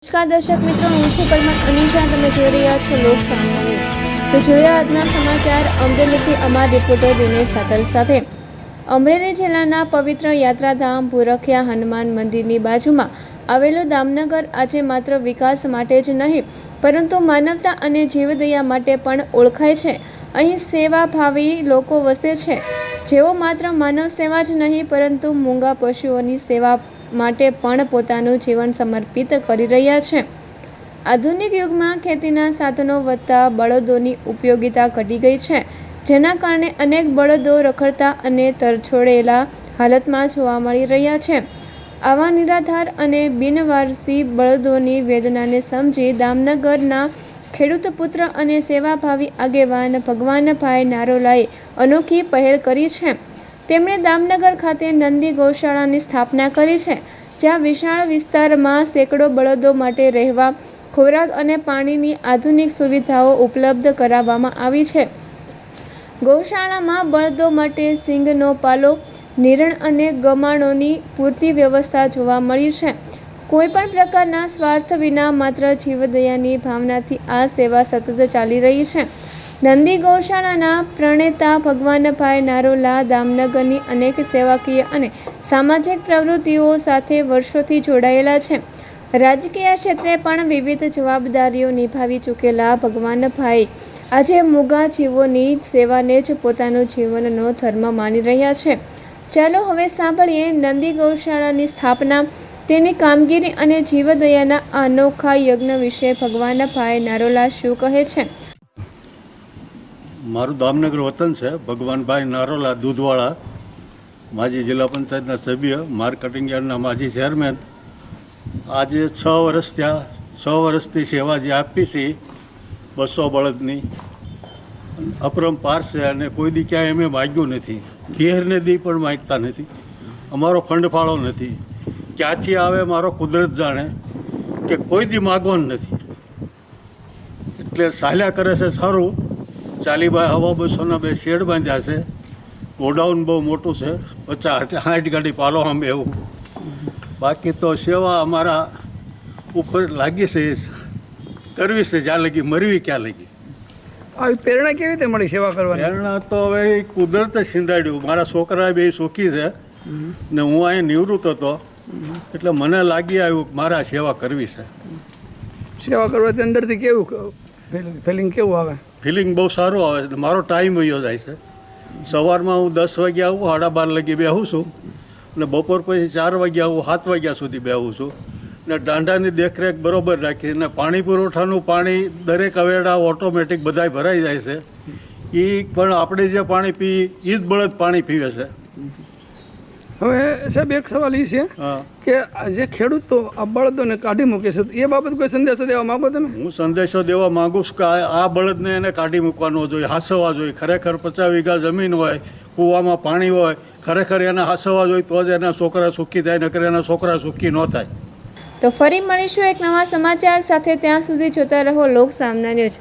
નમસ્કાર દર્શક મિત્રો, હું છું પરમાર અનિશા. તમે જોઈ રહ્યા છો લોક સામના ન્યૂઝ. તો જોઈએ આજના સમાચાર અમરેલીથી અમારા રિપોર્ટર દિનેશ સાતલ સાથે. અમરેલી જિલ્લાના પવિત્ર યાત્રાધામ ભૂરખિયા હનુમાન મંદિરની બાજુમાં આવેલું દામનગર આજે માત્ર વિકાસ માટે જ નહીં પરંતુ માનવતા અને જીવદયા માટે પણ ઓળખાય છે. અહીં સેવાભાવી લોકો વસે છે જેઓ માત્ર માનવ સેવા જ નહીં પરંતુ મૂંગા પશુઓની સેવા માટે પણ પોતાનું જીવન સમર્પિત કરી રહ્યા છે. આધુનિક યુગમાં ખેતીના સાધનો વધતા બળદોની ઉપયોગિતા ઘટી ગઈ છે, જેના કારણે અનેક બળદો રખડતા અને તરછોડેલા હાલતમાં જોવા મળી રહ્યા છે. આવા નિરાધાર અને બિનવારસી બળદોની વેદનાને સમજી દામનગરના ખેડૂત પુત્ર અને સેવાભાવી આગેવાન ભગવાનભાઈ નારોલાએ અનોખી પહેલ કરી છે. તેમણે દામનગર ખાતે નંદી ગૌશાળાની સ્થાપના કરી છે, જ્યાં વિશાળ વિસ્તારમાં સેંકડો બળદો માટે રહેવા, ખોરાક અને પાણીની આધુનિક સુવિધાઓ ઉપલબ્ધ કરાવવામાં આવી છે. ગૌશાળામાં બળદો માટે સિંગનો પાલો, નિરણ અને ગમાણોની પૂરતી વ્યવસ્થા જોવા મળી છે. કોઈપણ પ્રકારના સ્વાર્થ વિના માત્ર જીવદયાની ભાવનાથી આ સેવા સતત ચાલી રહી છે. નંદી ગૌશાળાના પ્રણેતા ભગવાનભાઈ નારોલા દામનગરની અનેક સેવાકીય અને સામાજિક પ્રવૃત્તિઓ સાથે વર્ષોથી જોડાયેલા છે. રાજકીય ક્ષેત્રે પણ વિવિધ જવાબદારીઓ નિભાવી ચૂકેલા ભગવાનભાઈ આજે મૂગા જીવોની સેવાને જ પોતાનું જીવનનો ધર્મ માની રહ્યા છે. ચાલો હવે સાંભળીએ નંદી ગૌશાળાની સ્થાપના, તેની કામગીરી અને જીવદયાના અનોખા યજ્ઞ વિશે ભગવાનભાઈ નારોલા શું કહે છે. મારું દામનગર વતન છે. ભગવાનભાઈ નારોલા દૂધવાળા, માજી જિલ્લા પંચાયતના સભ્ય, માર્કેટિંગ યાર્ડના માજી ચેરમેન. આજે 6 વર્ષ થયા. 6 વર્ષથી સેવા જે આપી છે 200 બળદની અપરંપાર છે અને કોઈ દી ક્યાંય અમે માગ્યું નથી. ઘેરને દી પણ માગતા નથી. અમારો ફંડફાળો નથી. ક્યાંથી આવે મારો કુદરત જાણે, કે કોઈ દી માગવાનું નથી. એટલે ચાલ્યા કરે છે સારું. 40 હવા 200ના 2 શેડ બાંધ્યા છે. ગોડાઉન બહુ મોટું છે, 50-60 ગાડી પાલો આમ એવું. બાકી તો સેવા અમારા ઉપર લાગી છે, કરવી છે જ્યાં લગી, મરવી ક્યાં લગી. આવી પ્રેરણા કેવી રીતે મળી સેવા કરવાની? પ્રેરણા તો હવે કુદરતે સિંધાડ્યું. મારા છોકરા બે સુખી છે ને હું અહીંયા નિવૃત્ત હતો, એટલે મને લાગી આવ્યું કે મારા સેવા કરવી છે. સેવા કરવાથી અંદરથી કેવું ફિલિંગ કેવું આવે? ફિલિંગ બહુ સારું આવે છે. મારો ટાઈમ વયો જાય છે. સવારમાં હું 10 વાગે આવું, 12:30 લગી બેહું છું ને બપોર પછી 4 વાગે આવું, 7 વાગ્યા સુધી બેહું છું ને દાંડાની દેખરેખ બરાબર રાખી ને પાણી પુરવઠાનું પાણી દરેક અવેડા ઓટોમેટિક બધાય ભરાઈ જાય છે. એ પણ આપણે જે પાણી પીએ એ જ બળદ પાણી પીવે છે. હવે સાહેબ એક સવાલ એ છે કે જે ખેડૂતો આ બળદોને કાઢી મૂકે છે, એ બાબત કોઈ સંદેશો દેવા માંગો તમે? હું સંદેશો દેવા માગું છું કે આ બળદને એને કાઢી મૂકવાનો જોઈએ, હાંસવા જોઈએ. ખરેખર 50 વીઘા જમીન હોય, કૂવામાં પાણી હોય, ખરેખર એને હાંસવા જોઈએ તો જ એના છોકરા સુખી થાય, નકર એના છોકરા સુખી ન થાય. તો ફરી મળીશું એક નવા સમાચાર સાથે. ત્યાં સુધી જોતા રહો લોક સામના ન્યૂઝ.